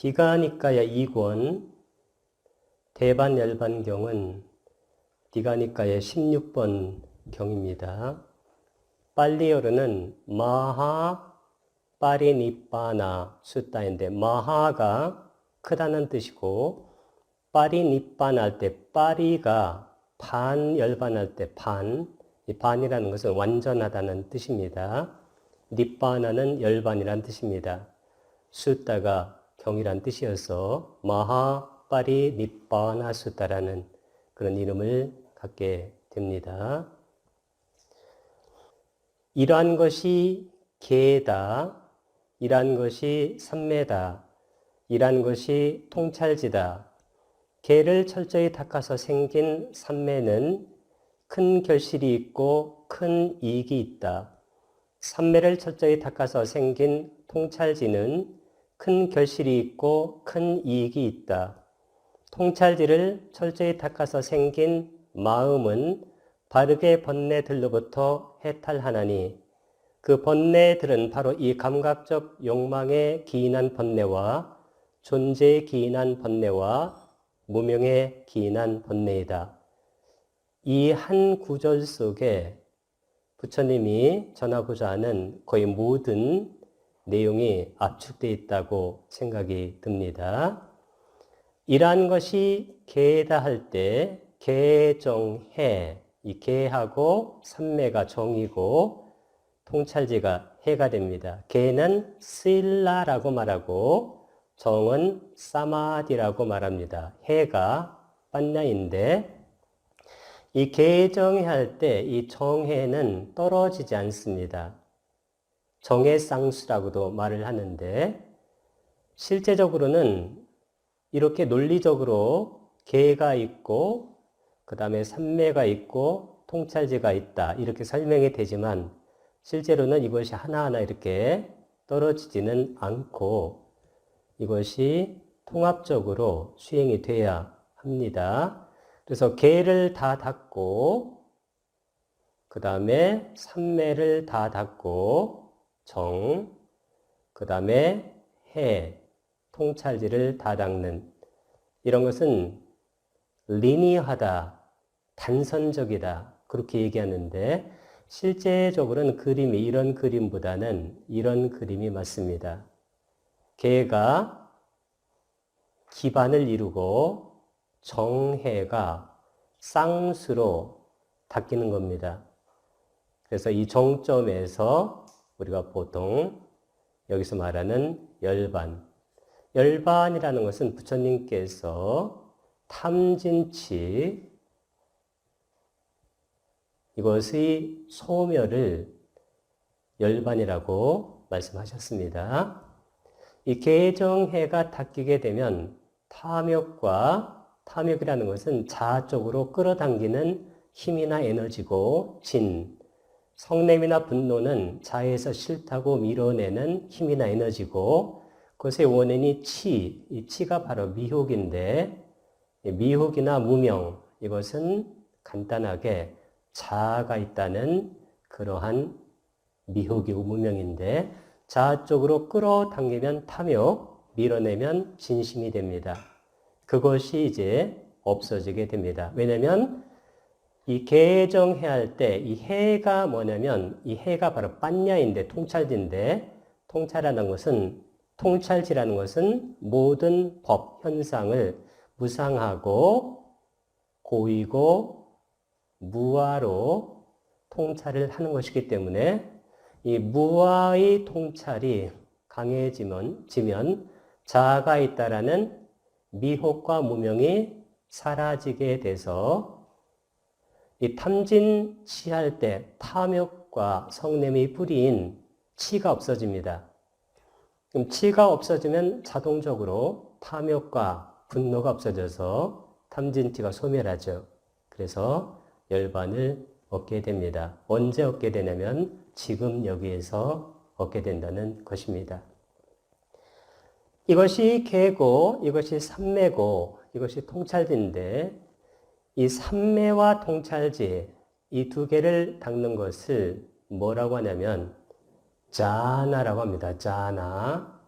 디가니까야 2권 대반열반경은 디가니까의 16번 경입니다. 빨리어로는 마하 파리니빠나 수타인데 마하가 크다는 뜻이고 파리니빠나 할 때 파리가 반열반할 때 이 반이라는 것은 완전하다는 뜻입니다. 니빠나는 열반이란 뜻입니다. 수타가 경이란 뜻이어서 마하 파리니빠나 수타라는 그런 이름을 갖게 됩니다. 이러한 것이 계다, 이러한 것이 삼매다, 이러한 것이 통찰지다. 계를 철저히 닦아서 생긴 삼매는 큰 결실이 있고 큰 이익이 있다. 삼매를 철저히 닦아서 생긴 통찰지는 큰 결실이 있고 큰 이익이 있다. 통찰지를 철저히 닦아서 생긴 마음은 바르게 번뇌들로부터 해탈하나니 그 번뇌들은 바로 이 감각적 욕망에 기인한 번뇌와 존재에 기인한 번뇌와 무명에 기인한 번뇌이다. 이 한 구절 속에 부처님이 전하고자 하는 거의 모든 내용이 압축되어 있다고 생각이 듭니다. 이러한 것이 계다 할 때 계정해, 이 계하고 삼매가 정이고 통찰지가 해가 됩니다. 계는 실라라고 말하고 정은 사마디라고 말합니다. 해가 빠냐인데 이 계정해 할 때 이 정해는 떨어지지 않습니다. 정해쌍수라고도 말을 하는데 실제적으로는 이렇게 논리적으로 계가 있고 그 다음에 삼매가 있고 통찰지가 있다 이렇게 설명이 되지만 실제로는 이것이 하나하나 이렇게 떨어지지는 않고 이것이 통합적으로 수행이 돼야 합니다. 그래서 계를 다 닦고 그 다음에 삼매를 다 닦고 정, 그 다음에 해, 통찰지를 다 닦는 이런 것은 리니어하다, 단선적이다 그렇게 얘기하는데 실제적으로는 그림이 이런 그림보다는 이런 그림이 맞습니다. 계가 기반을 이루고 정해가 쌍수로 닦이는 겁니다. 그래서 이 정점에서 우리가 보통 여기서 말하는 열반이라는 것은 부처님께서 탐진치 이것의 소멸을 열반이라고 말씀하셨습니다. 이 계정해가 닦이게 되면 탐욕이라는 것은 자아 쪽으로 끌어당기는 힘이나 에너지고 성냄이나 분노는 자아에서 싫다고 밀어내는 힘이나 에너지고 그것의 원인이 이 치가 바로 미혹인데 미혹이나 무명 이것은 간단하게 자아가 있다는 그러한 미혹이고 무명인데 자아 쪽으로 끌어당기면 탐욕, 밀어내면 진심이 됩니다. 그것이 이제 없어지게 됩니다. 왜냐하면 이 계정해 할 때 이 해가 뭐냐면 이 해가 바로 빠냐인데 통찰지인데 통찰지라는 것은 모든 법, 현상을 무상하고 고이고 무아로 통찰을 하는 것이기 때문에 이 무아의 통찰이 강해지면 자아가 있다라는 미혹과 무명이 사라지게 돼서 이 탐진치할 때 탐욕과 성냄의 뿌리인 치가 없어집니다. 그럼 치가 없어지면 자동적으로 탐욕과 분노가 없어져서 탐진치가 소멸하죠. 그래서 열반을 얻게 됩니다. 언제 얻게 되냐면 지금 여기에서 얻게 된다는 것입니다. 이것이 계고 이것이 삼매고 이것이 통찰지인데 이 삼매와 통찰지 이 두 개를 닦는 것을 뭐라고 하냐면 자나라고 합니다. 자나.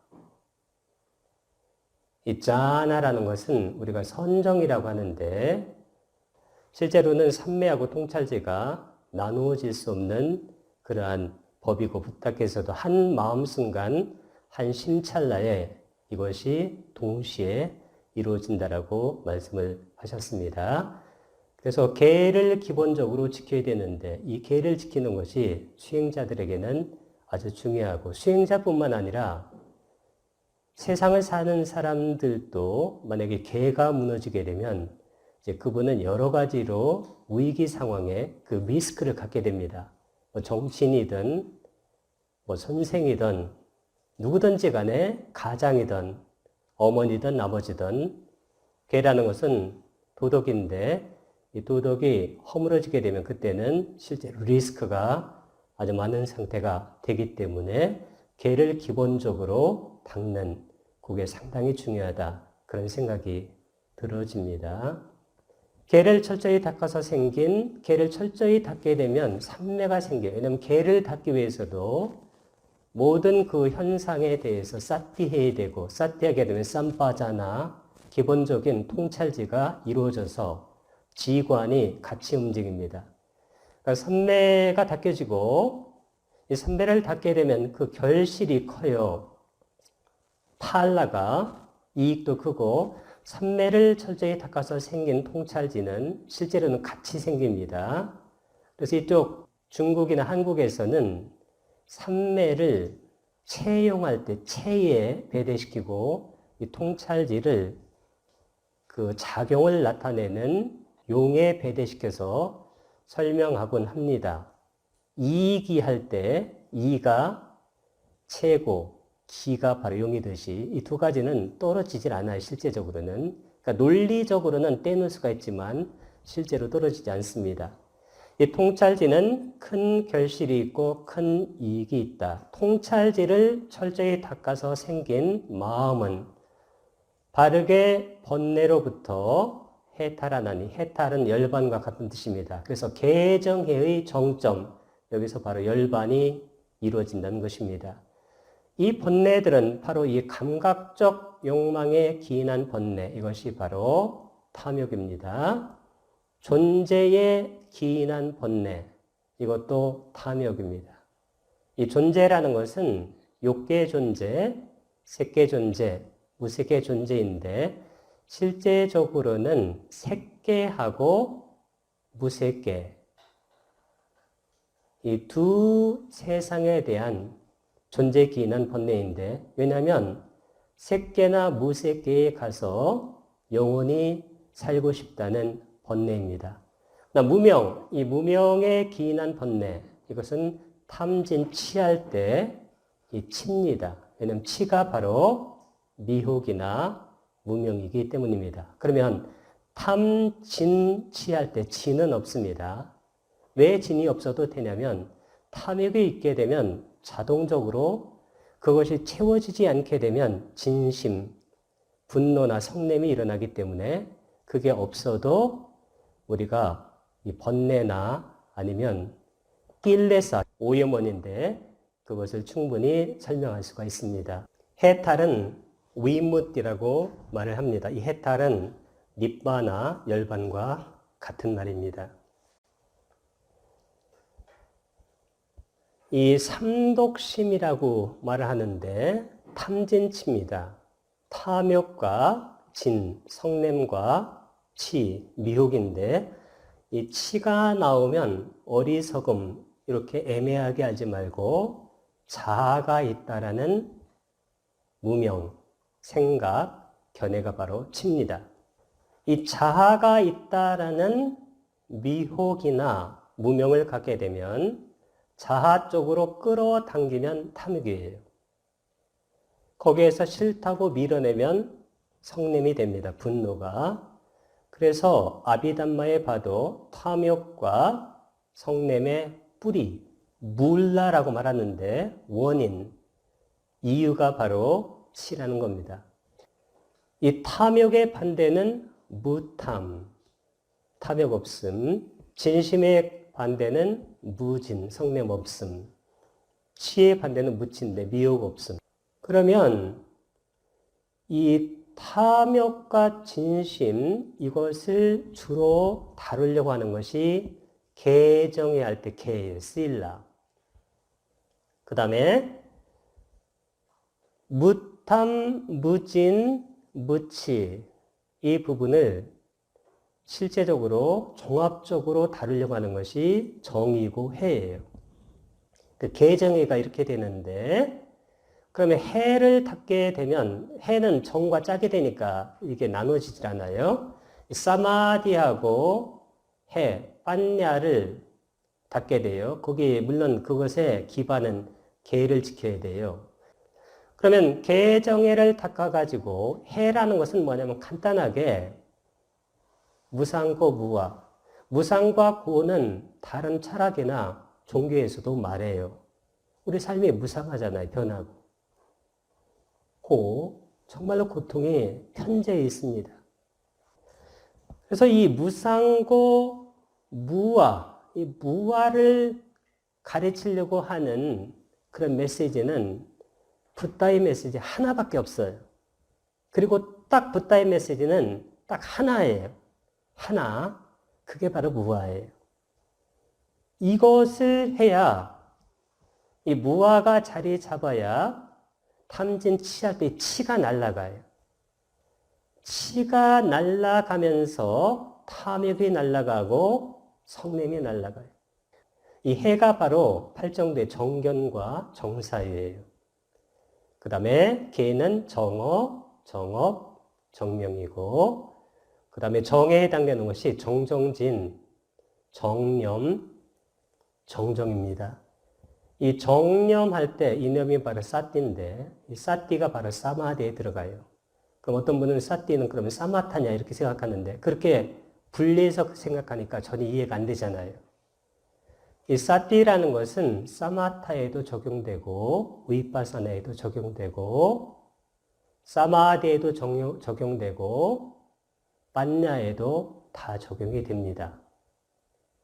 이 자나라는 것은 우리가 선정이라고 하는데 실제로는 삼매하고 통찰지가 나누어질 수 없는 그러한 법이고 부탁해서도 한 마음 순간 한 심찰나에 이것이 동시에 이루어진다라고 말씀을 하셨습니다. 그래서 계를 기본적으로 지켜야 되는데 이 계를 지키는 것이 수행자들에게는 아주 중요하고 수행자뿐만 아니라 세상을 사는 사람들도 만약에 계가 무너지게 되면 이제 그분은 여러 가지로 위기 상황에 그 리스크를 갖게 됩니다. 뭐 정신이든 뭐 선생이든 누구든지 간에 가장이든 어머니든 아버지든 계라는 것은 도덕인데 이 도덕이 허물어지게 되면 그때는 실제로 리스크가 아주 많은 상태가 되기 때문에 계를 기본적으로 닦는 그게 상당히 중요하다. 그런 생각이 들어집니다. 계를 철저히 닦아서 생긴 계를 철저히 닦게 되면 삼매가 생겨요. 왜냐하면 계를 닦기 위해서도 모든 그 현상에 대해서 사티해야 되고 사티하게 되면 쌈빠자나 기본적인 통찰지가 이루어져서 지관이 같이 움직입니다. 그러니까 삼매가 닦여지고 이 삼매를 닦게 되면 그 결실이 커요. 팔라가 이익도 크고 삼매를 철저히 닦아서 생긴 통찰지는 실제로는 같이 생깁니다. 그래서 이쪽 중국이나 한국에서는 삼매를 채용할 때 채에 배대시키고 이 통찰지를 그 작용을 나타내는 용에 배대시켜서 설명하곤 합니다. 이익이 할 때 이가 채고 기가 바로 용이듯이 이 두 가지는 떨어지질 않아요. 실제적으로는. 그러니까 논리적으로는 떼놓을 수가 있지만 실제로 떨어지지 않습니다. 이 통찰지는 큰 결실이 있고 큰 이익이 있다. 통찰지를 철저히 닦아서 생긴 마음은 바르게 번뇌로부터 해탈하나니, 해탈은 열반과 같은 뜻입니다. 그래서 개정해의 정점, 여기서 바로 열반이 이루어진다는 것입니다. 이 번뇌들은 바로 이 감각적 욕망에 기인한 번뇌, 이것이 바로 탐욕입니다. 존재에 기인한 번뇌, 이것도 탐욕입니다. 이 존재라는 것은 욕계 존재, 색계 존재, 무색계 존재인데 실제적으로는 색계하고 무색계, 이 두 세상에 대한 존재에 기인한 번뇌인데 왜냐하면 색계나 무색계에 가서 영원히 살고 싶다는 번뇌입니다. 무명, 이 무명에 기인한 번뇌, 이것은 탐진 치할 때 이 치입니다. 왜냐하면 치가 바로 미혹이나 무명이기 때문입니다. 그러면 탐진 치할 때 진은 없습니다. 왜 진이 없어도 되냐면 탐욕이 있게 되면 자동적으로 그것이 채워지지 않게 되면 진심, 분노나 성냄이 일어나기 때문에 그게 없어도 우리가 이 번뇌나 아니면 낄레사, 오염원인데 그것을 충분히 설명할 수가 있습니다. 해탈은 위무띠라고 말을 합니다. 이 해탈은 닛바나 열반과 같은 말입니다. 이 삼독심이라고 말을 하는데 탐진치입니다. 탐욕과 진, 성냄과 치, 미혹인데 이 치가 나오면 어리석음 이렇게 애매하게 하지 말고 자아가 있다라는 무명, 생각, 견해가 바로 치입니다. 이 자아가 있다라는 미혹이나 무명을 갖게 되면 자아 쪽으로 끌어당기면 탐욕이에요. 거기에서 싫다고 밀어내면 성냄이 됩니다. 분노가. 그래서 아비담마에 봐도 탐욕과 성냄의 뿌리, 물라라고 말하는데 원인, 이유가 바로 치라는 겁니다. 이 탐욕의 반대는 무탐, 탐욕 없음. 진심의 반대는 무진, 성냄 없음. 치의 반대는 무친데 미혹 없음. 그러면 이 탐욕과 진심 이것을 주로 다루려고 하는 것이 개정에 할 때 개예요. 쓰일라. 그 다음에 무탐, 무진, 무치 이 부분을 실제적으로 종합적으로 다루려고 하는 것이 정이고 해예요. 그 개정의가 이렇게 되는데 그러면 해를 닦게 되면 해는 정과 짝이 되니까 이게 나눠지질 않아요. 사마디하고 해, 빠냐를 닦게 돼요. 거기 물론 그것의 기반은 계를 지켜야 돼요. 그러면 계정해를 닦아가지고 해라는 것은 뭐냐면 간단하게 무상고 무와 무상과 고는 다른 철학이나 종교에서도 말해요. 우리 삶이 무상하잖아요. 변하고. 고, 정말로 고통이 현재에 있습니다. 그래서 이 무상고 무와, 이 무와를 가르치려고 하는 그런 메시지는 붓다의 메시지 하나밖에 없어요. 그리고 딱 붓다의 메시지는 딱 하나예요. 하나. 그게 바로 무와예요. 이것을 해야 이 무와가 자리 잡아야 탐진 치할 때 치가 날아가요. 치가 날아가면서 탐욕이 날아가고 성냄이 날아가요. 이 해가 바로 팔정도의 정견과 정사유예요. 그 다음에 계는 정어, 정업, 정명이고 그 다음에 정에 해당되는 것이 정정진, 정념, 정정입니다. 이 정념할 때 이념이 바로 사띠인데 이 사띠가 바로 사마디에 들어가요. 그럼 어떤 분은 사띠는 그러면 사마타냐 이렇게 생각하는데 그렇게 분리해서 생각하니까 전혀 이해가 안 되잖아요. 이 사띠라는 것은 사마타에도 적용되고 위파사나에도 적용되고 사마디에도 적용되고 빠냐에도 다 적용이 됩니다.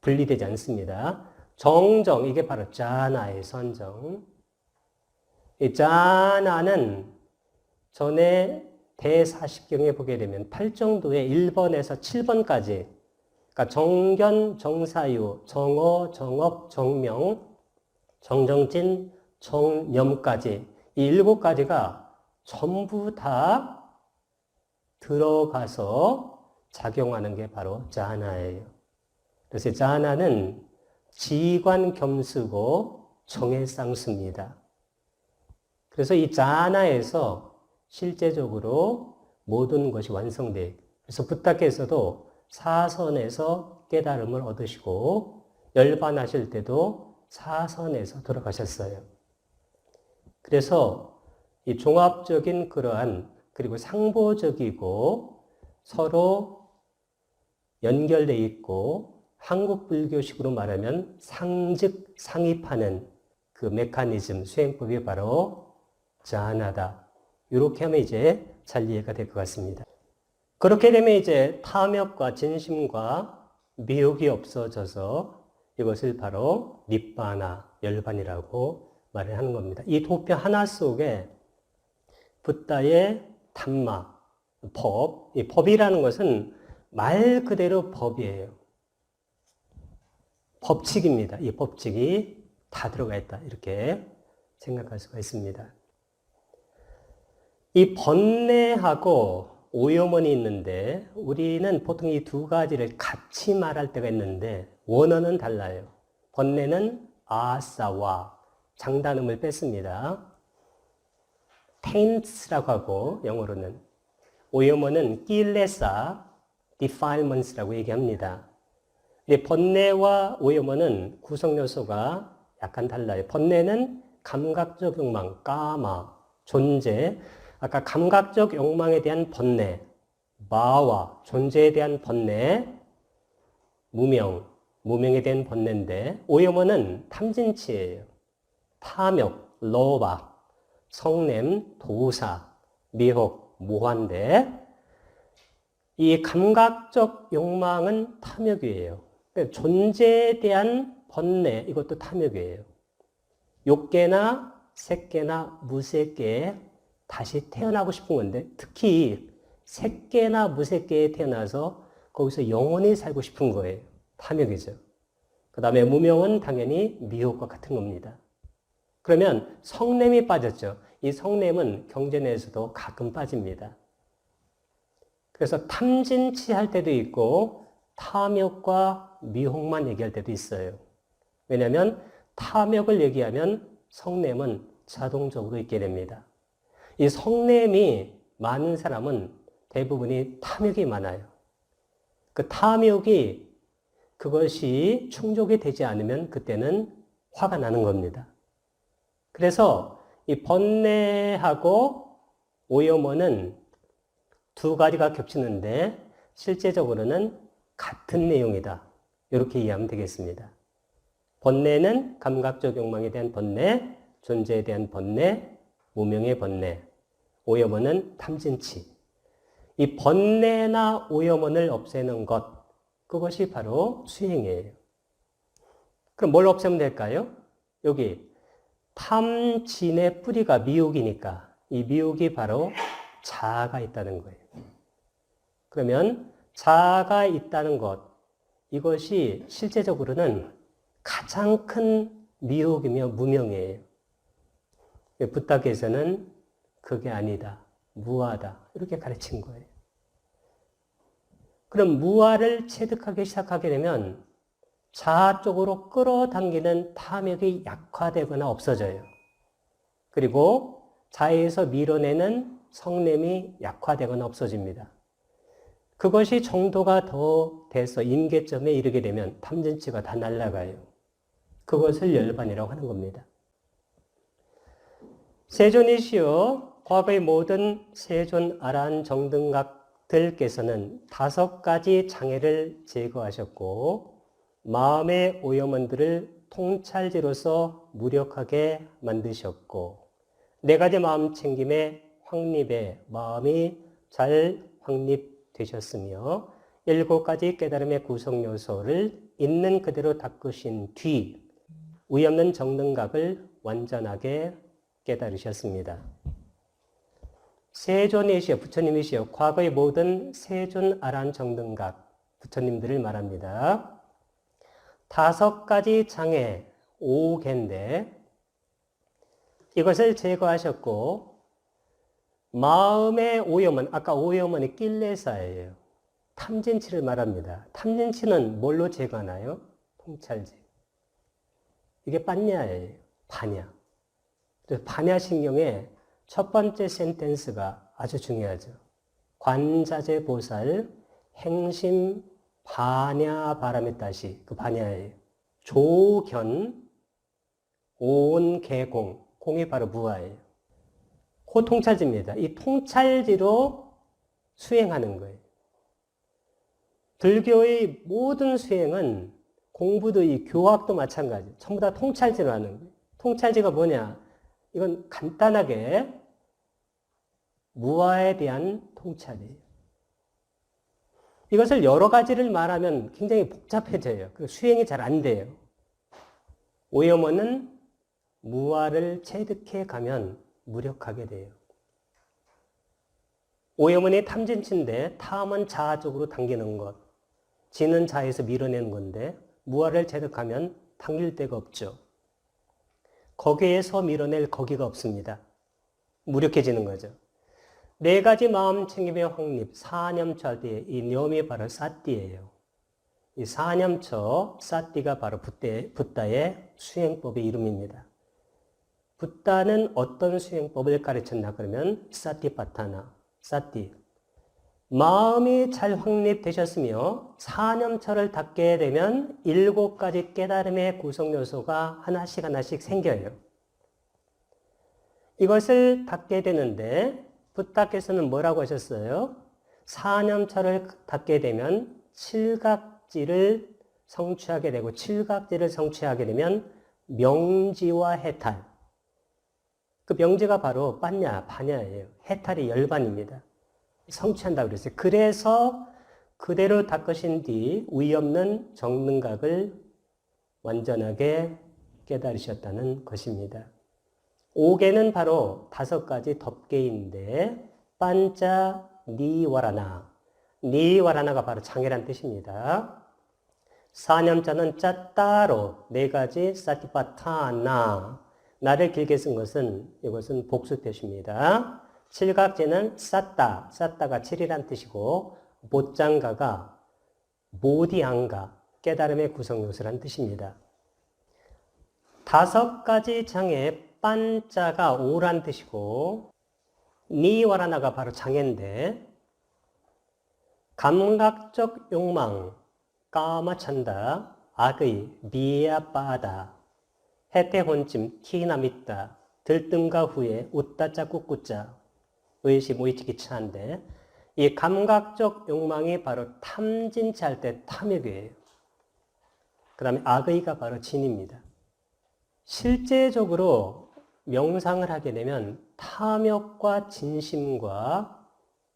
분리되지 않습니다. 정정, 이게 바로 자나의 선정. 이 자나는 전에 대40경에 보게 되면 8정도의 1번에서 7번까지, 그러니까 정견, 정사유, 정어, 정업, 정명, 정정진, 정념까지 이 7가지가 전부 다 들어가서 작용하는 게 바로 자나예요. 그래서 자나는 지관 겸수고 정의 쌍수입니다. 그래서 이 자나에서 실제적으로 모든 것이 완성돼요. 그래서 부탁께서도 사선에서 깨달음을 얻으시고 열반하실 때도 사선에서 돌아가셨어요. 그래서 이 종합적인 그러한 그리고 상보적이고 서로 연결되어 있고 한국 불교식으로 말하면 상즉 상입하는 그 메커니즘, 수행법이 바로 자나다. 이렇게 하면 이제 잘 이해가 될 것 같습니다. 그렇게 되면 이제 탐욕과 진심과 미혹이 없어져서 이것을 바로 니빠나, 열반이라고 말을 하는 겁니다. 이 도표 하나 속에 붓다의 담마, 법, 이 법이라는 것은 말 그대로 법이에요. 법칙입니다. 이 법칙이 다 들어가 있다. 이렇게 생각할 수가 있습니다. 이 번뇌하고 오염원이 있는데 우리는 보통 이 두 가지를 같이 말할 때가 있는데 원어는 달라요. 번뇌는 아사와 장단음을 뺐습니다. taints라고 하고 영어로는 오염원은 kilesa, defilements라고 얘기합니다. 번뇌와 오염원은 구성 요소가 약간 달라요. 번뇌는 감각적 욕망, 까마, 존재. 아까 감각적 욕망에 대한 번뇌, 마와 존재에 대한 번뇌, 무명, 무명에 대한 번뇌인데 오염원은 탐진치예요. 탐욕, 로바, 성냄, 도사, 미혹, 모환대. 이 감각적 욕망은 탐욕이에요. 그러니까 존재에 대한 번뇌, 이것도 탐욕이에요. 욕계나 색계나 무색계에 다시 태어나고 싶은 건데 특히 새끼나 무새끼에 태어나서 거기서 영원히 살고 싶은 거예요. 탐욕이죠. 그 다음에 무명은 당연히 미혹과 같은 겁니다. 그러면 성냄이 빠졌죠. 이 성냄은 경전에서도 가끔 빠집니다. 그래서 탐진치 할 때도 있고 탐욕과 미혹만 얘기할 때도 있어요. 왜냐하면 탐욕을 얘기하면 성냄은 자동적으로 있게 됩니다. 이 성냄이 많은 사람은 대부분이 탐욕이 많아요. 그 탐욕이 그것이 충족이 되지 않으면 그때는 화가 나는 겁니다. 그래서 이 번뇌하고 오염원은 두 가지가 겹치는데 실제적으로는 같은 내용이다. 이렇게 이해하면 되겠습니다. 번뇌는 감각적 욕망에 대한 번뇌, 존재에 대한 번뇌, 무명의 번뇌, 오염원은 탐진치. 이 번뇌나 오염원을 없애는 것, 그것이 바로 수행이에요. 그럼 뭘 없애면 될까요? 여기 탐진의 뿌리가 미혹이니까 이 미혹이 바로 자아가 있다는 거예요. 그러면 자아가 있다는 것, 이것이 실제적으로는 가장 큰 미혹이며 무명이에요. 부탁에서는 그게 아니다, 무아다 이렇게 가르친 거예요. 그럼 무아를 체득하기 시작하게 되면 자아 쪽으로 끌어당기는 탐욕이 약화되거나 없어져요. 그리고 자아에서 밀어내는 성냄이 약화되거나 없어집니다. 그것이 정도가 더 돼서 임계점에 이르게 되면 탐진치가 다 날아가요. 그것을 열반이라고 하는 겁니다. 세존이시여, 과거의 모든 세존 아란 정등각들께서는 5가지 장애를 제거하셨고 마음의 오염원들을 통찰지로서 무력하게 만드셨고 4가지 마음 챙김의 확립에 마음이 잘 확립되셨으며 7가지 깨달음의 구성 요소를 있는 그대로 닦으신 뒤 의 없는 정등각을 완전하게 깨달으셨습니다. 세존이시여, 부처님이시여, 과거의 모든 세존 아란 정등각 부처님들을 말합니다. 5가지 장애, 5개인데 이것을 제거하셨고 마음의 오염은, 아까 오염은이 낄레사예요. 탐진치를 말합니다. 탐진치는 뭘로 제거하나요? 통찰제. 이게 빠냐예요. 파냐. 그래서 파냐신경의 첫 번째 센텐스가 아주 중요하죠. 관자재 보살 행심 반야 바람에 따시, 그 반야예요. 조견 온 개공, 공이 바로 무아예요. 그 통찰지입니다. 이 통찰지로 수행하는 거예요. 불교의 모든 수행은 공부도 이 교학도 마찬가지. 전부 다 통찰지로 하는 거예요. 통찰지가 뭐냐? 이건 간단하게 무아에 대한 통찰이에요. 이것을 여러 가지를 말하면 굉장히 복잡해져요. 수행이 잘 안 돼요. 오염원은 무아를 체득해 가면 무력하게 돼요. 오염원이 탐진치인데 탐은 자아 쪽으로 당기는 것, 지는 자에서 밀어내는 건데 무아를 체득하면 당길 데가 없죠. 거기에서 밀어낼 거기가 없습니다. 무력해지는 거죠. 4가지 마음 챙김의 확립, 사념처, 이 념이 바로 사띠예요. 이 사념처, 사띠가 바로 붓다의 수행법의 이름입니다. 붓다는 어떤 수행법을 가르쳤나 그러면 사띠파타나, 사띠. 마음이 잘 확립되셨으며 사념처를 닦게 되면 7가지 깨달음의 구성 요소가 하나씩 생겨요. 이것을 닦게 되는데 붓다께서는 뭐라고 하셨어요? 사념처를 닦게 되면 7각지를 성취하게 되고 7각지를 성취하게 되면 명지와 해탈. 그 명지가 바로 빠냐, 바냐예요. 해탈이 열반입니다. 성취한다고 그랬어요. 그래서 그대로 닦으신 뒤 의 없는 정능각을 완전하게 깨달으셨다는 것입니다. 5개는 바로 5가지 덮개인데 반자, 니와라나. 니와라나가 바로 장애란 뜻입니다. 사념자는 짜따로 네 가지 사티파타나. 나를 길게 쓴 것은 이것은 복수 뜻입니다. 칠각지는 쌌다. 쌌다가 7이란 뜻이고 못장가가 모디앙가. 깨달음의 구성요소란 뜻입니다. 5가지 장애 빤자가 5란 뜻이고 니와라나가 바로 장애인데 감각적 욕망 까마찬다 악의 미야빠다 해태혼침 키나밌다 들뜸과 후에 웃다짜 꾹꾹짜 의심 우이치기차인데 이 감각적 욕망이 바로 탐진치할 때 탐욕이에요. 그 다음에 악의가 바로 진입니다. 실제적으로 명상을 하게 되면 탐욕과 진심과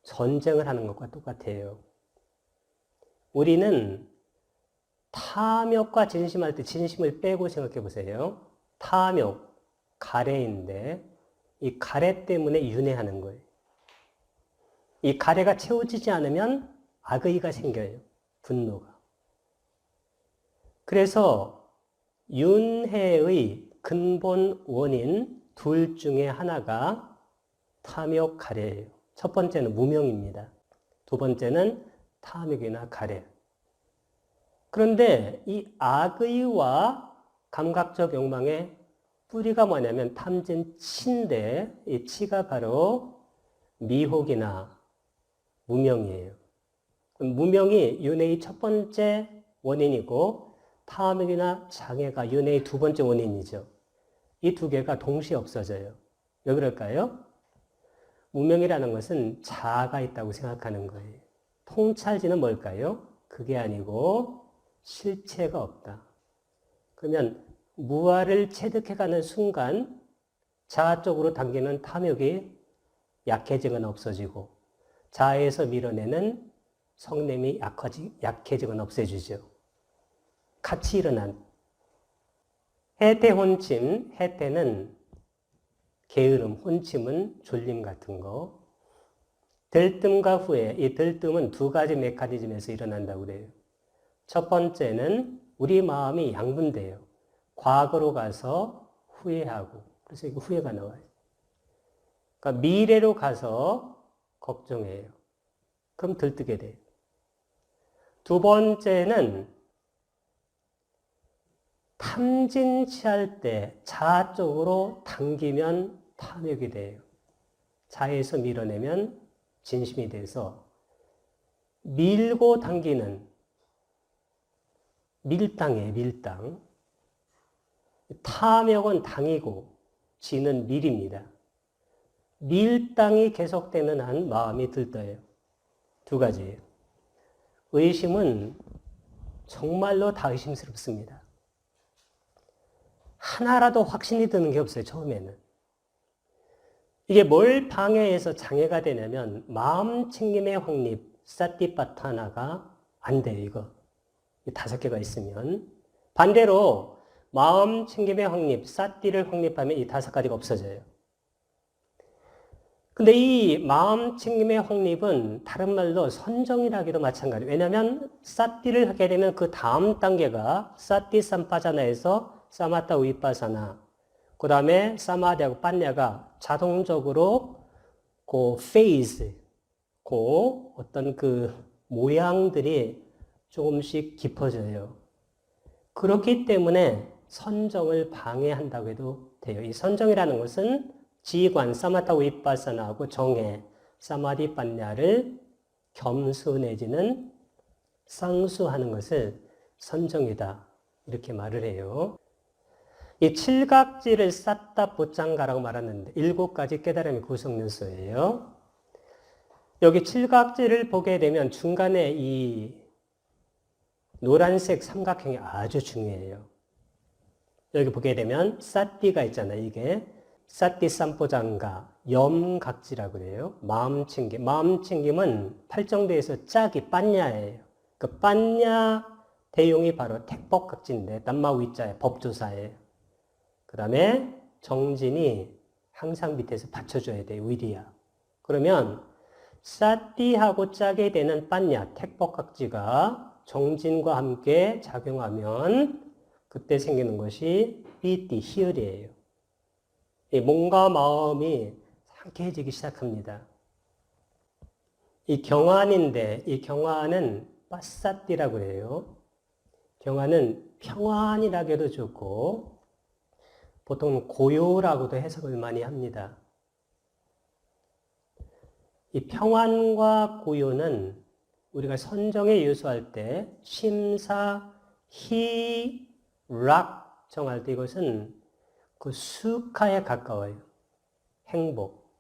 전쟁을 하는 것과 똑같아요. 우리는 탐욕과 진심할 때 진심을 빼고 생각해 보세요. 탐욕, 가래인데 이 가래 때문에 윤회하는 거예요. 이 가래가 채워지지 않으면 악의가 생겨요. 분노가. 그래서 윤회의 근본 원인 둘 중에 하나가 탐욕, 가래예요. 첫 번째는 무명입니다. 두 번째는 탐욕이나 가래. 그런데 이 악의와 감각적 욕망의 뿌리가 뭐냐면 탐진 치인데 이 치가 바로 미혹이나 무명이에요. 무명이 윤회의 첫 번째 원인이고 탐욕이나 장애가 윤회의 두 번째 원인이죠. 이 두 개가 동시에 없어져요. 왜 그럴까요? 무명이라는 것은 자아가 있다고 생각하는 거예요. 통찰지는 뭘까요? 그게 아니고 실체가 없다. 그러면 무아를 체득해가는 순간 자아 쪽으로 당기는 탐욕이 약해지거나 없어지고 자아에서 밀어내는 성냄이 약해지거나 없애주죠. 같이 일어난 해태혼침, 해태는 게으름, 혼침은 졸림 같은 거. 들뜸과 후회, 이 들뜸은 두 가지 메커니즘에서 일어난다고 그래요. 첫 번째는 우리 마음이 양분돼요. 과거로 가서 후회하고, 그래서 이거 후회가 나와요. 그러니까 미래로 가서 걱정해요. 그럼 들뜨게 돼요. 두 번째는 탐진치할 때 자아 쪽으로 당기면 탐욕이 돼요. 자아에서 밀어내면 진심이 돼서 밀고 당기는 밀당이에요. 밀당. 탐욕은 당이고 지는 밀입니다. 밀당이 계속되는 한 마음이 들떠요. 두 가지예요. 의심은 정말로 다 의심스럽습니다. 하나라도 확신이 드는 게 없어요. 처음에는. 이게 뭘 방해해서 장애가 되냐면 마음 챙김의 확립, 사티파타나가 안 돼요. 이거. 5개가 있으면. 반대로 마음 챙김의 확립, 사티를 확립하면 이 5가지가 없어져요. 근데 이 마음 챙김의 확립은 다른 말로 선정이라기도 마찬가지예요. 왜냐하면 사티를 하게 되면 그 다음 단계가 사티 삼파자나에서 사마타 위파사나, 그 다음에 사마디하고 판냐가 자동적으로 그 페이즈, 그 어떤 그 모양들이 조금씩 깊어져요. 그렇기 때문에 선정을 방해한다고 해도 돼요. 이 선정이라는 것은 지관, 사마타 위파사나하고 정해, 사마디 판냐를 겸수 내지는 상수하는 것을 선정이다. 이렇게 말을 해요. 이 7각지를 쌌다 보짱가라고 말하는데 7가지 깨달음의 구성 요소예요. 여기 7각지를 보게 되면 중간에 이 노란색 삼각형이 아주 중요해요. 여기 보게 되면 사띠가 있잖아요. 이게 사띠 삼포장가 염각지라고 그래요. 마음챙김. 마음챙김은 팔정대에서 짝이 빤냐예요. 그 빤냐 대용이 바로 택법각지인데 담마위자의 법조사예요. 그 다음에 정진이 항상 밑에서 받쳐줘야 돼요. 위리야. 그러면 사띠하고 짜게 되는 빤야, 택법각지가 정진과 함께 작용하면 그때 생기는 것이 삐띠, 희열이에요. 몸과 마음이 상쾌해지기 시작합니다. 이 경환인데 이 경환은 빠사띠라고 해요. 경환은 평안이라고 해도 좋고 보통 고요라고도 해석을 많이 합니다. 이 평안과 고요는 우리가 선정에 유수할 때 심사, 희, 락 정할 때 이것은 그 수카에 가까워요. 행복.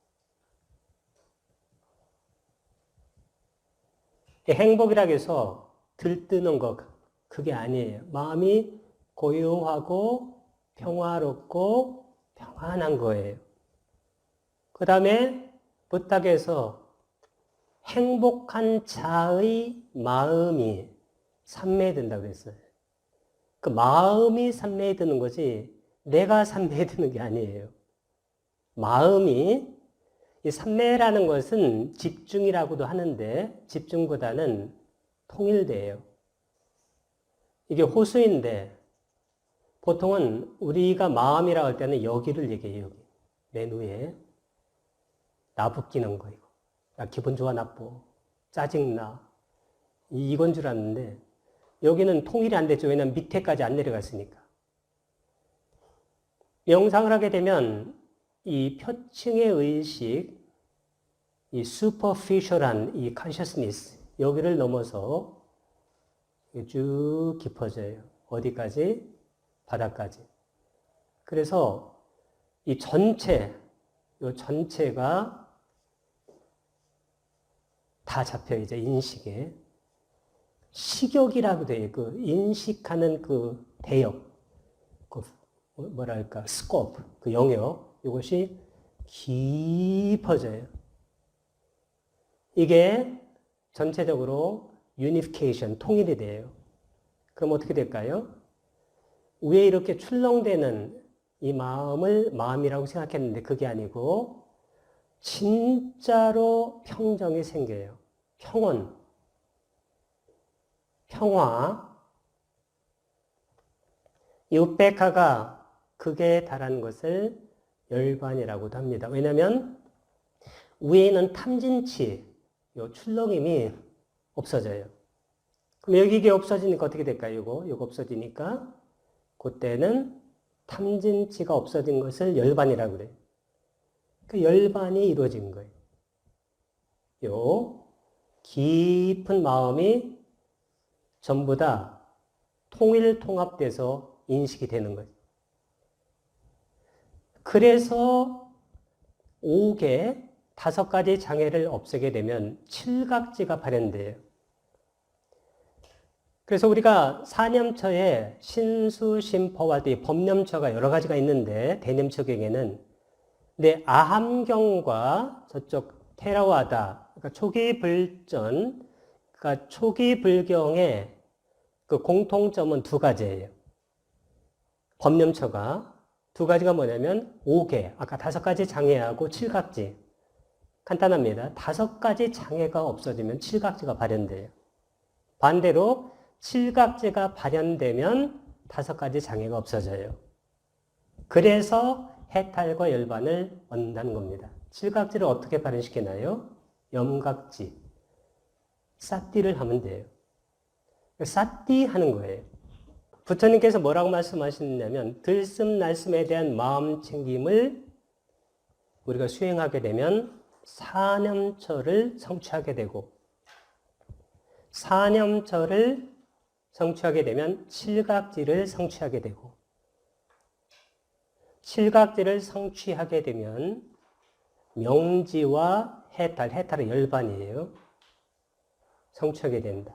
행복이라고 해서 들뜨는 것, 그게 아니에요. 마음이 고요하고 평화롭고 평안한 거예요. 그 다음에 부탁해서 행복한 자의 마음이 삼매에 든다고 그랬어요. 그 마음이 삼매에 드는 거지 내가 삼매에 드는 게 아니에요. 마음이 이 삼매라는 것은 집중이라고도 하는데 집중보다는 통일돼요. 이게 호수인데 보통은 우리가 마음이라고 할 때는 여기를 얘기해요. 여기. 맨 위에. 나부끼는 거 이거. 야, 기분 좋아 나빠. 짜증나. 이건 줄 알았는데 여기는 통일이 안 됐죠. 왜냐하면 밑에까지 안 내려갔으니까. 명상을 하게 되면 이 표층의 의식, 이 superficial한 이 consciousness, 여기를 넘어서 쭉 깊어져요. 어디까지? 바닥까지. 그래서 이 전체, 이 전체가 다 잡혀요. 이제 인식에. 식욕이라고 돼요. 그 인식하는 그 대역, 그 뭐랄까, 스코프, 그 영역, 이것이 깊어져요. 이게 전체적으로 유니피케이션, 통일이 돼요. 그럼 어떻게 될까요? 위에 이렇게 출렁대는 이 마음을 마음이라고 생각했는데 그게 아니고 진짜로 평정이 생겨요. 평온, 평화. 이 우페카가 극에 달하는 것을 열반이라고도 합니다. 왜냐하면 위에 있는 탐진치, 요 출렁임이 없어져요. 그럼 여기 이게 없어지니까 어떻게 될까요? 이거 없어지니까 그때는 탐진치가 없어진 것을 열반이라고 그래요. 그 열반이 이루어진 거예요. 요 깊은 마음이 전부 다 통일 통합돼서 인식이 되는 거예요. 그래서 5개, 5가지 장애를 없애게 되면 칠각지가 발현돼요. 그래서 우리가 사념처에 신수심퍼할 때 법념처가 여러 가지가 있는데 대념처경에는 근데 아함경과 저쪽 테라와다, 그러니까 초기 불전, 그러니까 초기 불경의 그 공통점은 2가지예요. 법념처가 2가지가 뭐냐면 5개, 아까 5가지 장애하고 칠각지. 간단합니다. 5가지 장애가 없어지면 칠각지가 발현돼요. 반대로 칠각지가 발현되면 5가지 장애가 없어져요. 그래서 해탈과 열반을 얻는다는 겁니다. 칠각지를 어떻게 발현시키나요? 염각지, 사띠를 하면 돼요. 사띠 하는 거예요. 부처님께서 뭐라고 말씀하시냐면 들숨날숨에 대한 마음 챙김을 우리가 수행하게 되면 사념처를 성취하게 되고 사념처를 성취하게 되면 칠각지를 성취하게 되고 칠각지를 성취하게 되면 명지와 해탈은 열반이에요. 성취하게 된다.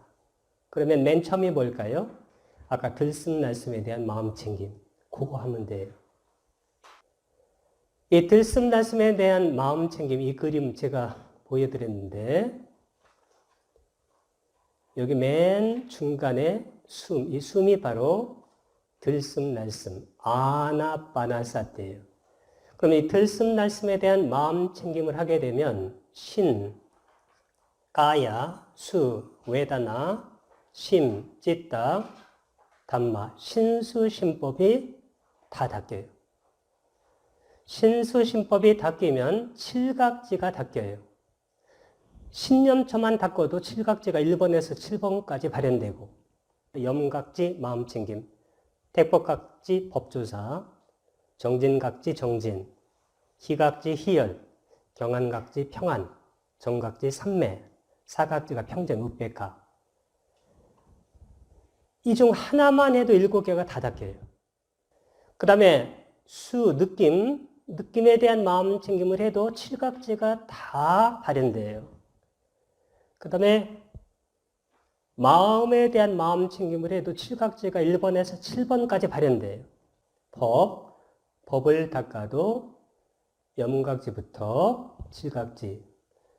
그러면 맨 처음이 뭘까요? 아까 들숨날숨에 대한 마음 챙김. 그거 하면 돼요. 이 들숨날숨에 대한 마음 챙김, 이 그림 제가 보여드렸는데 여기 맨 중간에 숨, 이 숨이 바로 들숨날숨, 아나파나사티예요. 그럼 이 들숨날숨에 대한 마음 챙김을 하게 되면 신, 가야, 수, 웨다나, 심, 찌따, 담마, 신수신법이 다 닦여요. 신수신법이 닦이면 칠각지가 닦여요. 신념처만 닦아도 칠각지가 1번에서 7번까지 발현되고, 염각지, 마음챙김, 택법각지, 법조사, 정진각지, 정진, 희각지, 희열, 경안각지, 평안, 정각지, 삼매, 사각지가 평정, 우백화. 이 중 하나만 해도 7개가 다 닦여요. 그 다음에 수, 느낌에 대한 마음 챙김을 해도 칠각지가 다 발현돼요. 그 다음에 마음에 대한 마음 챙김을 해도 칠각지가 1번에서 7번까지 발현돼요. 법을 닦아도 염각지부터 칠각지.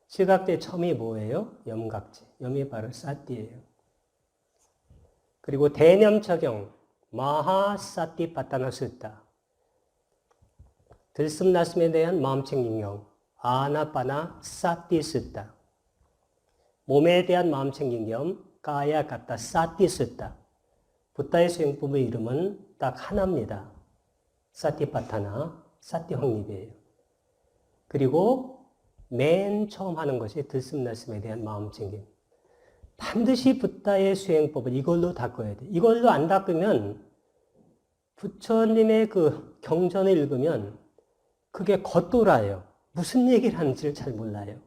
칠각지의 첨이 뭐예요? 염각지. 염이 바로 사띠예요. 그리고 대념처경, 마하사띠파타나스타. 들숨날숨에 대한 마음챙김경, 아나빠나 사띠스타. 몸에 대한 마음챙김경, 까야가타 사띠스타. 부타의 수행법의 이름은 딱 하나입니다. 사띠파타나, 사띠황립이에요. 그리고 맨 처음 하는 것이 들숨날숨에 대한 마음챙김. 반드시 부타의 수행법을 이걸로 닦아야 돼. 이걸로 안 닦으면 부처님의 그 경전을 읽으면 그게 겉돌아요. 무슨 얘기를 하는지를 잘 몰라요.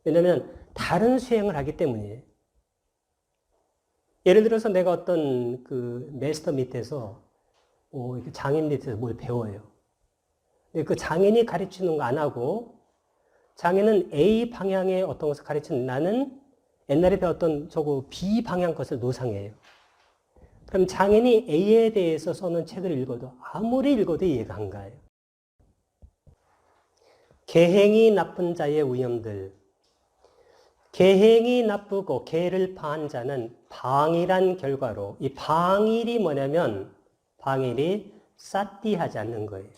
왜냐하면 다른 수행을 하기 때문이에요. 예를 들어서 내가 어떤 그 마스터 밑에서 장인 밑에서 뭘 배워요. 근데 그 장인이 가르치는 거 안 하고 장인은 A 방향의 어떤 것을 가르치는 나는 옛날에 배웠던 저거 B 방향 것을 노상해요. 그럼 장인이 A에 대해서 써놓은 책을 읽어도 아무리 읽어도 이해가 안 가요. 계행이 나쁜 자의 위험들. 계행이 나쁘고 계를 파한 자는 방일한 결과로, 이 방일이 뭐냐면 방일이 사띠하지 않는 거예요.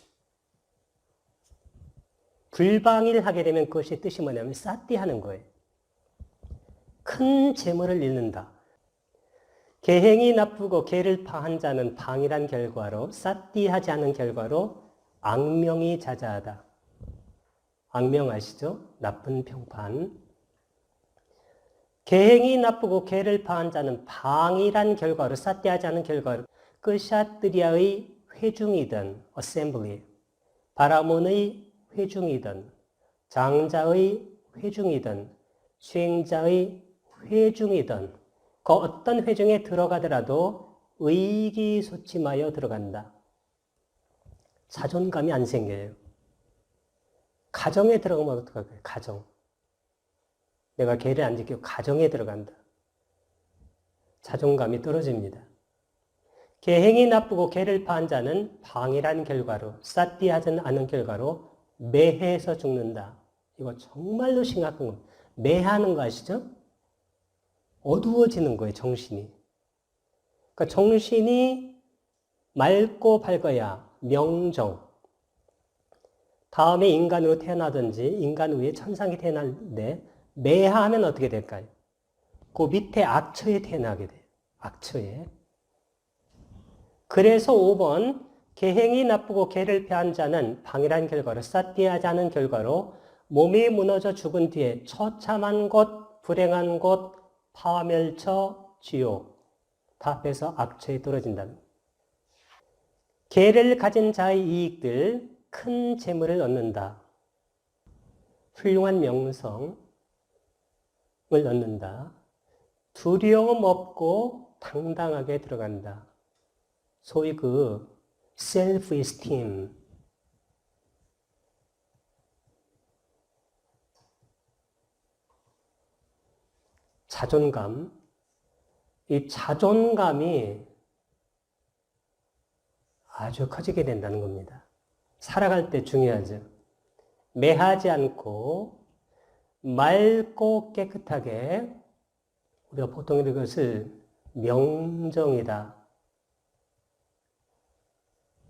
불방일하게 되면 그것이 뜻이 뭐냐면 사띠하는 거예요. 큰 재물을 잃는다. 계행이 나쁘고 계를 파한 자는 방일한 결과로, 사띠하지 않은 결과로 악명이 자자하다. 악명 아시죠? 나쁜 평판. 계행이 나쁘고 계를 파한 자는 방일한 결과로, 사띠하지 않은 결과로 끄샤뜨리아의 회중이든 어셈블리, 바라몬의 회중이든 장자의 회중이든 수행자의 회중이든 그 어떤 회중에 들어가더라도 의기소침하여 들어간다. 자존감이 안 생겨요. 가정에 들어가면 어떡할까요? 가정. 내가 계를 안 지키고 가정에 들어간다. 자존감이 떨어집니다. 계행이 나쁘고 계를 파한 자는 방일한 결과로, 사띠하지 않은 결과로 매해서 죽는다. 이거 정말로 심각한 거예요. 매하는 거 아시죠? 어두워지는 거예요, 정신이. 그러니까 정신이 맑고 밝아야 명정. 다음에 인간으로 태어나든지 인간 후에 천상에 태어나는데 매하면 어떻게 될까요? 그 밑에 악처에 태어나게 돼요. 악처에. 그래서 5번 계행이 나쁘고 계를 패한 자는 방일한 결과로, 사띠하지 않은 결과로 몸이 무너져 죽은 뒤에 처참한 곳, 불행한 곳, 파멸처, 지옥 다 빼서 악처에 떨어진다는 거예요. 계를 가진 자의 이익들, 큰 재물을 얻는다. 훌륭한 명성을 얻는다. 두려움 없고 당당하게 들어간다. 소위 그 self-esteem. 자존감. 이 자존감이 아주 커지게 된다는 겁니다. 살아갈 때 중요하죠. 매하지 않고 맑고 깨끗하게, 우리가 보통 이것을 명정이다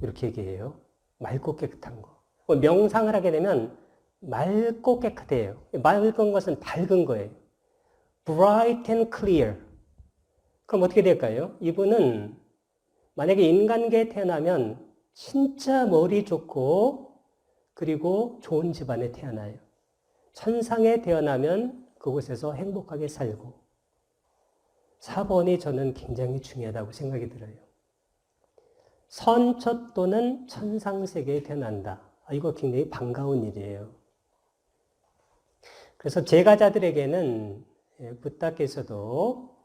이렇게 얘기해요. 맑고 깨끗한 거. 명상을 하게 되면 맑고 깨끗해요. 맑은 것은 밝은 거예요. bright and clear. 그럼 어떻게 될까요? 이분은 만약에 인간계에 태어나면 진짜 머리 좋고 그리고 좋은 집안에 태어나요. 천상에 태어나면 그곳에서 행복하게 살고. 4번이 저는 굉장히 중요하다고 생각이 들어요. 선처 또는 천상세계에 태어난다. 이거 굉장히 반가운 일이에요. 그래서 제가자들에게는 부탁께서도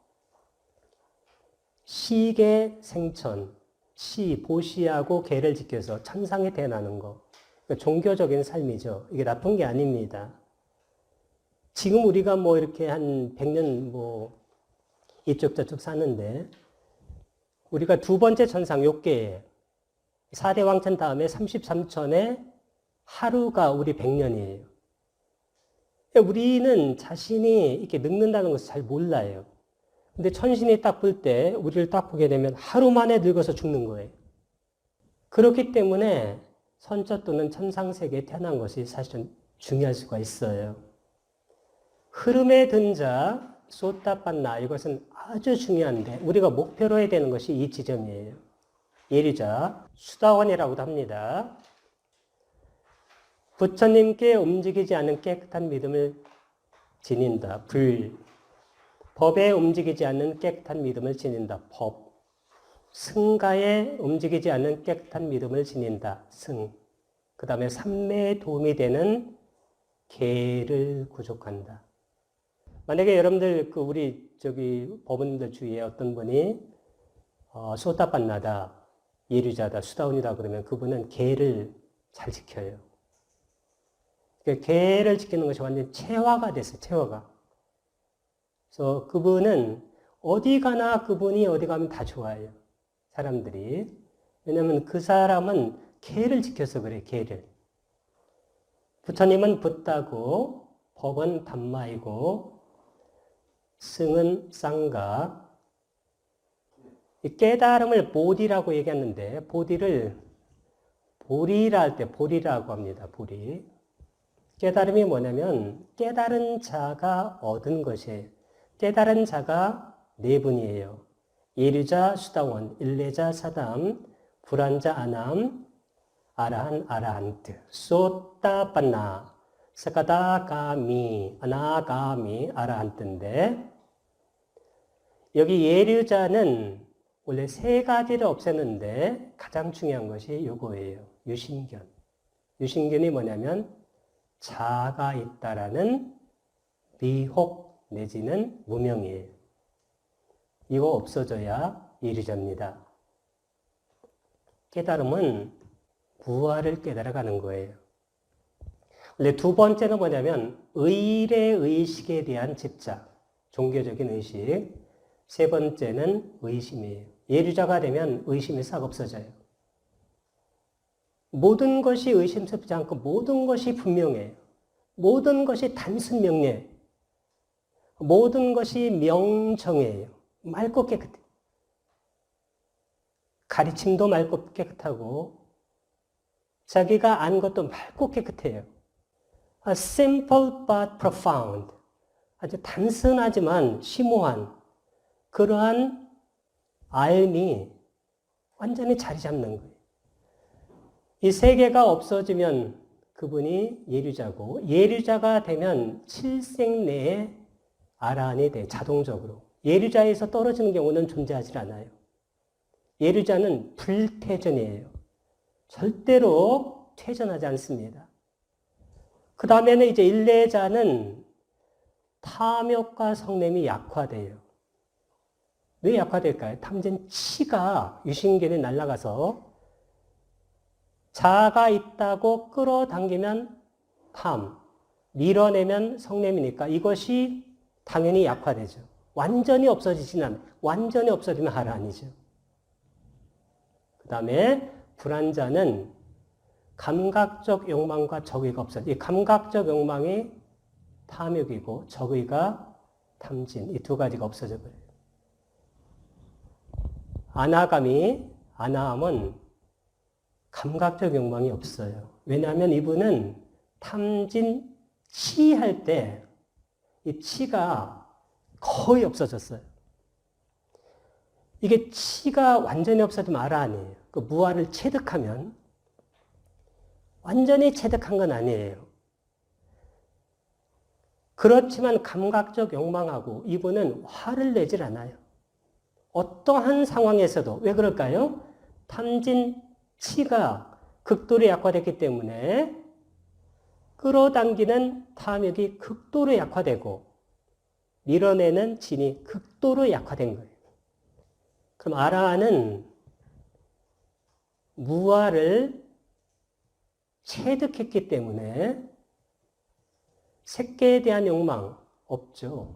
시계 생천, 보시하고 계를 지켜서 천상에 태어나는 거. 종교적인 삶이죠. 이게 나쁜 게 아닙니다. 지금 우리가 뭐 이렇게 한 100년 뭐 이쪽 저쪽 사는데 우리가 두 번째 천상 요계에 4대 왕천 다음에 33천에 하루가 우리 100년이에요. 우리는 자신이 이렇게 늙는다는 것을 잘 몰라요. 근데 천신이 딱 볼 때 우리를 딱 보게 되면 하루 만에 늙어서 죽는 거예요. 그렇기 때문에 선처 또는 천상세계에 태어난 것이 사실은 중요할 수가 있어요. 흐름에 든 자, 소타판나 이것은 아주 중요한데 우리가 목표로 해야 되는 것이 이 지점이에요. 예리자, 수다원이라고도 합니다. 부처님께 움직이지 않는 깨끗한 믿음을 지닌다. 법에 움직이지 않는 깨끗한 믿음을 지닌다. 법. 승가에 움직이지 않는 깨끗한 믿음을 지닌다. 승. 그 다음에 삼매에 도움이 되는 계를 구족한다. 만약에 여러분들 우리 법원님들 주위에 어떤 분이 소타판나다, 예류자다, 수다원이다 그러면 그분은 계를 잘 지켜요. 계를 지키는 것이 완전히 체화가 됐어요. 체화가. 그래서 그분은 어디 가나 그분이 어디 가면 다 좋아해요. 사람들이. 왜냐하면 그 사람은 계를 지켜서 그래. 계를. 부처님은 붓다고 법은 담마이고 승은 쌍가. 이 깨달음을 보디라고 얘기하는데 보디를 보리라 할 때 보리라고 합니다. 보리. 깨달음이 뭐냐면 깨달은 자가 얻은 것이에요. 깨달은 자가 네 분이에요. 예류자, 수다원, 일레자, 사담, 불안자, 아남, 아라한, 아라한트, 소타판나, 사카다가미, 아나가미, 아라한트인데 여기 예류자는 원래 세 가지를 없앴는데 가장 중요한 것이 이거예요. 유심견. 유심견이 뭐냐면 자아가 있다라는 미혹 내지는 무명이에요. 이거 없어져야 예류자입니다. 깨달음은 부활을 깨달아가는 거예요. 원래 두 번째는 뭐냐면 의일의 의식에 대한 집착, 종교적인 의식. 세 번째는 의심이에요. 예류자가 되면 의심이 싹 없어져요. 모든 것이 의심스럽지 않고 모든 것이 분명해요. 모든 것이 단순 명료해요. 모든 것이 명정해요. 맑고 깨끗해요. 가르침도 맑고 깨끗하고 자기가 안 것도 맑고 깨끗해요. Simple but profound. 아주 단순하지만 심오한 그러한 알미 완전히 자리 잡는 거예요. 이 세 개가 없어지면 그분이 예류자고 예류자가 되면 칠생 내에 아라한이 돼 자동적으로. 예류자에서 떨어지는 경우는 존재하지 않아요. 예류자는 불퇴전이에요. 절대로 퇴전하지 않습니다. 그 다음에는 이제 일레자는 탐욕과 성냄이 약화돼요. 왜 약화될까요? 탐진 치가 유신견에 날아가서 자아가 있다고 끌어당기면 탐, 밀어내면 성냄이니까 이것이 당연히 약화되죠. 완전히 없어지진 않아요. 완전히 없어지면 아라한이죠. 그 다음에 불안자는 감각적 욕망과 적의가 없어요. 이 감각적 욕망이 탐욕이고 적의가 탐진, 이 두 가지가 없어져 버려요. 아나함은 감각적 욕망이 없어요. 왜냐하면 이분은 탐진, 치할 때 이 치가 거의 없어졌어요. 이게 치가 완전히 없어지면 아라 아니에요. 그 무아를 체득하면 완전히 체득한 건 아니에요. 그렇지만 감각적 욕망하고 이분은 화를 내질 않아요. 어떠한 상황에서도. 왜 그럴까요? 탐진 치가 극도로 약화됐기 때문에 끌어당기는 탐욕이 극도로 약화되고 밀어내는 진이 극도로 약화된 거예요. 그럼 아라한은 무아를 체득했기 때문에 색계에 대한 욕망 없죠.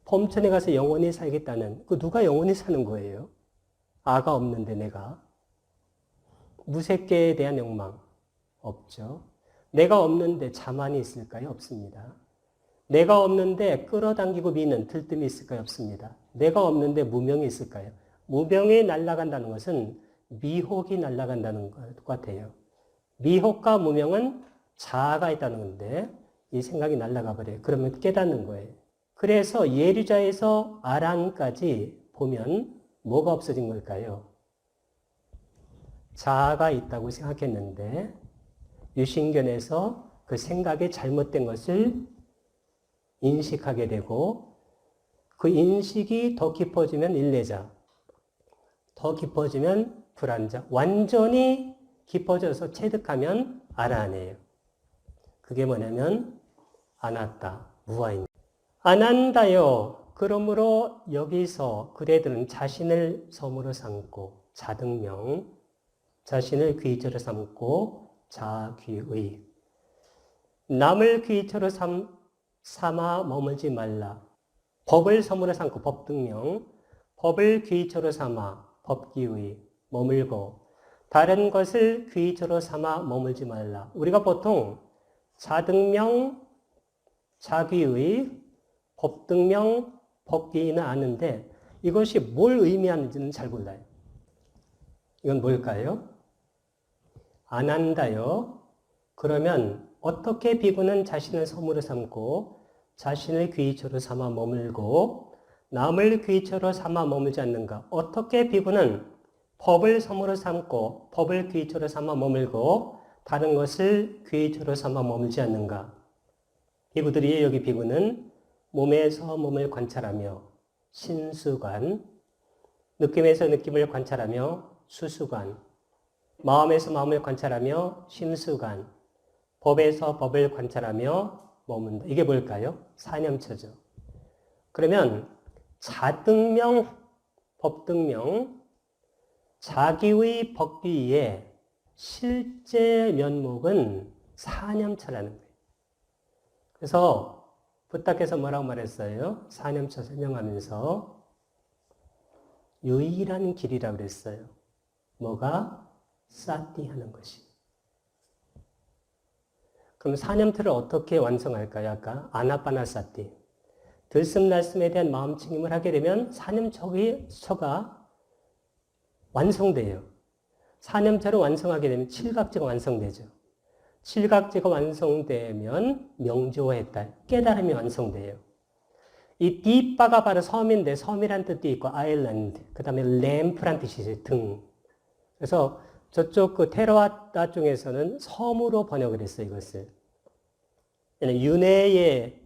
범천에 가서 영원히 살겠다는, 그 누가 영원히 사는 거예요? 아가 없는데 내가. 무색계에 대한 욕망 없죠. 내가 없는데 자만이 있을까요? 없습니다. 내가 없는데 끌어당기고 미는 들뜸이 있을까요? 없습니다. 내가 없는데 무명이 있을까요? 무명이 날아간다는 것은 미혹이 날아간다는 것 같아요. 미혹과 무명은 자아가 있다는 건데 이 생각이 날아가 버려요. 그러면 깨닫는 거예요. 그래서 예류자에서 아란까지 보면 뭐가 없어진 걸까요? 자아가 있다고 생각했는데 유신견에서 그 생각이 잘못된 것을 인식하게 되고 그 인식이 더 깊어지면 일례자, 더 깊어지면 불안자, 완전히 깊어져서 체득하면 아라한이에요. 그게 뭐냐면 아나타, 무아입니다. 아난다요. 그러므로 여기서 그대들은 자신을 섬으로 삼고 자등명, 자신을 귀처로 삼고 자귀의, 남을 귀처로 삼아 머물지 말라. 법을 섬으로 삼고 법등명, 법을 귀처로 삼아 법기의 머물고 다른 것을 귀처로 삼아 머물지 말라. 우리가 보통 자등명, 자귀의, 법등명, 법기는 아는데 이것이 뭘 의미하는지는 잘 몰라요. 이건 뭘까요? 아난다요. 그러면 어떻게 비구는 자신을 섬으로 삼고 자신을 귀처로 삼아 머물고 남을 귀처로 삼아 머물지 않는가? 어떻게 비구는 법을 섬으로 삼고 법을 귀처로 삼아 머물고 다른 것을 귀처로 삼아 머물지 않는가? 비구들이 여기 비구는 몸에서 몸을 관찰하며 신수관, 느낌에서 느낌을 관찰하며 수수관, 마음에서 마음을 관찰하며 심수관, 법에서 법을 관찰하며 머문다. 이게 뭘까요? 사념처죠. 그러면 자등명, 법등명, 자기의 법기의 실제 면목은 사념처라는 거예요. 그래서 부탁해서 뭐라고 말했어요? 사념처 설명하면서 유일한 길이라고 그랬어요. 뭐가? 사티 하는 것이. 그럼 사념틀을 어떻게 완성할까요? 아까 아나파나사티. 들숨날숨에 대한 마음챙김을 하게 되면 사념처가 완성돼요. 사념처를 완성하게 되면 칠각지가 완성되죠. 칠각지가 완성되면 명조했다. 깨달음이 완성돼요. 이 뒷바가 바로 섬인데 섬이란 뜻도 있고 아일랜드, 그 다음에 램프란 뜻이 있어요. 등. 그래서 저쪽 그 테라와타 쪽에서는 섬으로 번역을 했어요. 이것을. 윤회의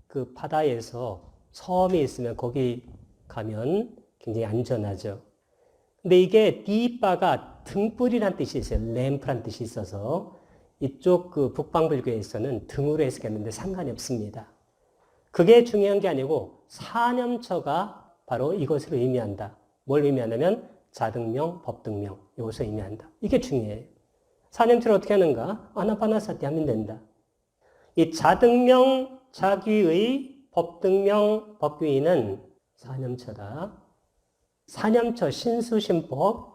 그 바다에서 섬이 있으면 거기 가면 굉장히 안전하죠. 근데 이게 뒷바가 등불이란 뜻이 있어요. 램프란 뜻이 있어서 이쪽 그 북방불교에서는 등으로 해석했는데 상관이 없습니다. 그게 중요한 게 아니고 사념처가 바로 이것을 의미한다. 뭘 의미하냐면 자등명, 법등명 이것을 의미한다. 이게 중요해요. 사념처를 어떻게 하는가? 아나파나사티 하면 된다. 이 자등명, 자귀의, 법등명, 법귀의는 사념처다. 사념처, 신수신법,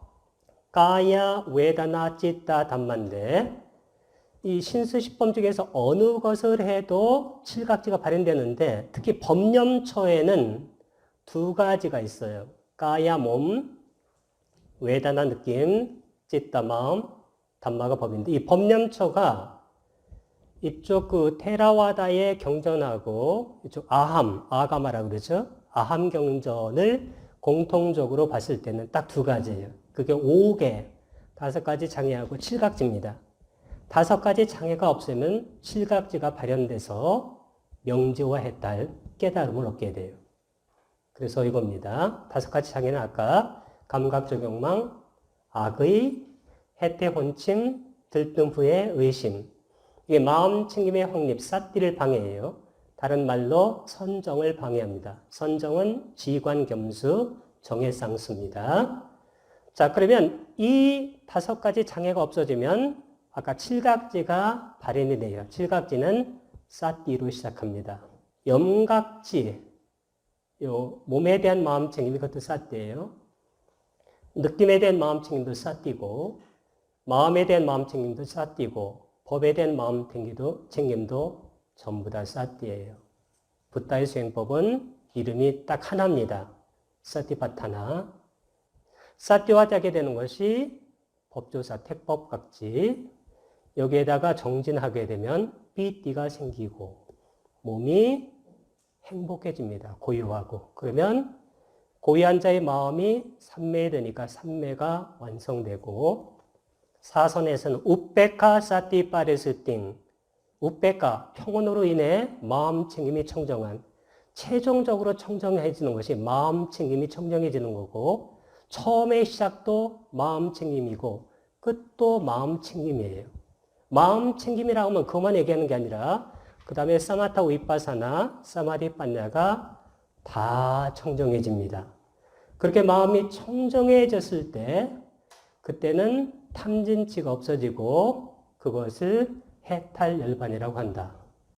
가야, 웨다나, 찌따, 담만데 이 신수십법 중에서 어느 것을 해도 칠각지가 발현되는데 특히 법념처에는 두 가지가 있어요. 가야 몸, 웨다나 느낌, 찌따 마음, 담마가 법인데 이 법념처가 이쪽 그 테라와다의 경전하고 이쪽 아가마라고 그러죠. 아함 경전을 공통적으로 봤을 때는 딱 두 가지예요. 그게 5개, 5가지 장애하고 칠각지입니다. 5가지 장애가 없으면 칠각지가 발현돼서 명지화했다 할 깨달음을 얻게 돼요. 그래서 이겁니다. 5가지 장애는 아까 감각적용망, 악의, 해태혼침, 들뜸 후의 의심. 이게 마음 챙김의 확립, 사띠를 방해해요. 다른 말로 선정을 방해합니다. 선정은 지관겸수, 정해상수입니다. 자, 그러면 이 5가지 장애가 없어지면 아까 칠각지가 발현이 돼요. 칠각지는 사띠로 시작합니다. 염각지, 요 몸에 대한 마음 챙김, 이것도 사띠예요. 느낌에 대한 마음 챙김도 사띠고, 마음에 대한 마음 챙김도 사띠고, 법에 대한 마음 챙김도 전부 다 사띠예요. 붓다의 수행법은 이름이 딱 하나입니다. 사띠파타나. 사띠화하게 되는 것이 법조사, 택법각지. 여기에다가 정진하게 되면 삐띠가 생기고 몸이 행복해집니다. 고요하고. 그러면 고요한 자의 마음이 삼매에 되니까 삼매가 완성되고, 사선에서는 우빼카 사띠 빠레스띵, 우빼카 평온으로 인해 마음 챙김이 청정한, 최종적으로 청정해지는 것이 마음 챙김이 청정해지는 거고, 처음의 시작도 마음 챙김이고 끝도 마음 챙김이에요. 마음 챙김이라고 하면 그만 얘기하는 게 아니라 그 다음에 사마타 위파사나 사마디 빠냐가 다 청정해집니다. 그렇게 마음이 청정해졌을 때 그때는 탐진치가 없어지고 그것을 해탈열반이라고 한다.